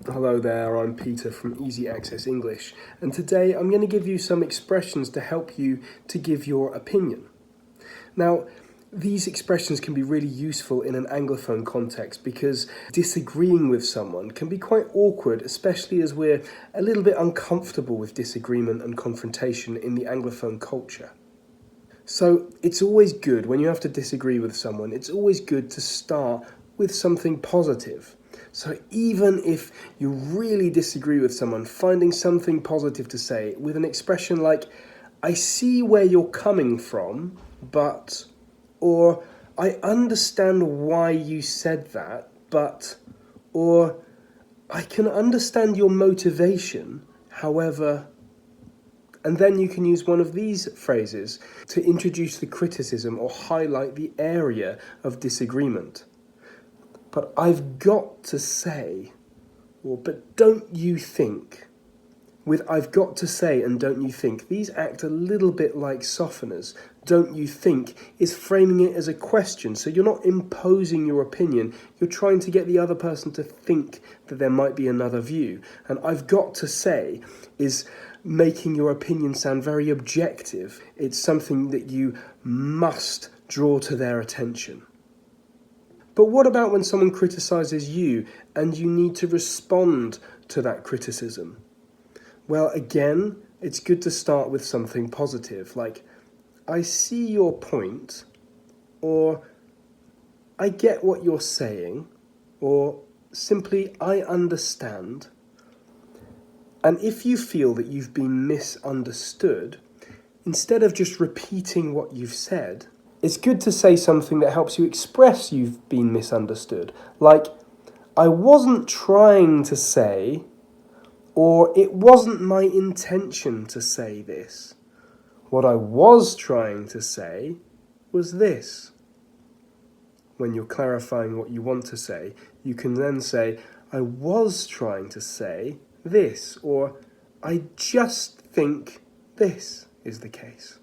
Hello there, I'm Peter from Easy Access English, and today I'm going to give you some expressions to help you to give your opinion. Now, these expressions can be really useful in an Anglophone context because disagreeing with someone can be quite awkward, especially as we're a little bit uncomfortable with disagreement and confrontation in the Anglophone culture. So it's always good when you have to disagree with someone, it's always good to start with something positive. So even if you really disagree with someone, finding something positive to say with an expression like, I see where you're coming from, but, or I understand why you said that, but, or I can understand your motivation, however. And then you can use one of these phrases to introduce the criticism or highlight the area of disagreement. But I've got to say, or but don't you think? With I've got to say and don't you think, these act a little bit like softeners. Don't you think is framing it as a question, so you're not imposing your opinion, you're trying to get the other person to think that there might be another view. And I've got to say is making your opinion sound very objective. It's something that you must draw to their attention. But what about when someone criticises you and you need to respond to that criticism? Well, again, it's good to start with something positive, like, I see your point, or I get what you're saying, or simply, I understand. And if you feel that you've been misunderstood, instead of just repeating what you've said, it's good to say something that helps you express you've been misunderstood. Like, I wasn't trying to say, or it wasn't my intention to say this. What I was trying to say was this. When you're clarifying what you want to say, you can then say, I was trying to say this, or I just think this is the case.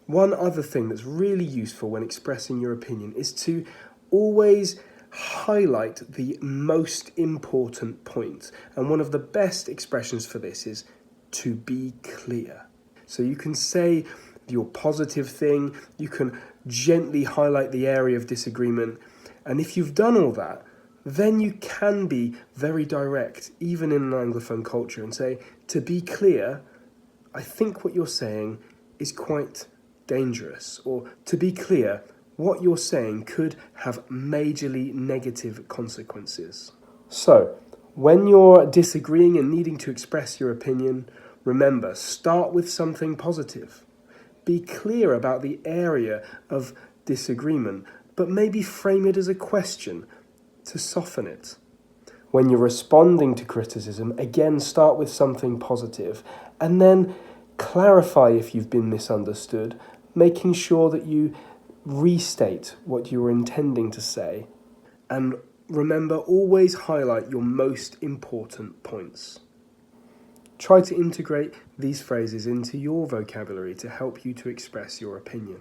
One other thing that's really useful when expressing your opinion is to always highlight the most important points. And one of the best expressions for this is to be clear. So you can say your positive thing, you can gently highlight the area of disagreement. And if you've done all that, then you can be very direct, even in an Anglophone culture, and say, to be clear, I think what you're saying is quite dangerous, or to be clear, what you're saying could have majorly negative consequences. So, when you're disagreeing and needing to express your opinion, remember, start with something positive. Be clear about the area of disagreement, but maybe frame it as a question to soften it. When you're responding to criticism, again, start with something positive, and then clarify if you've been misunderstood, making sure that you restate what you were intending to say. And remember, always highlight your most important points. Try to integrate these phrases into your vocabulary to help you to express your opinion.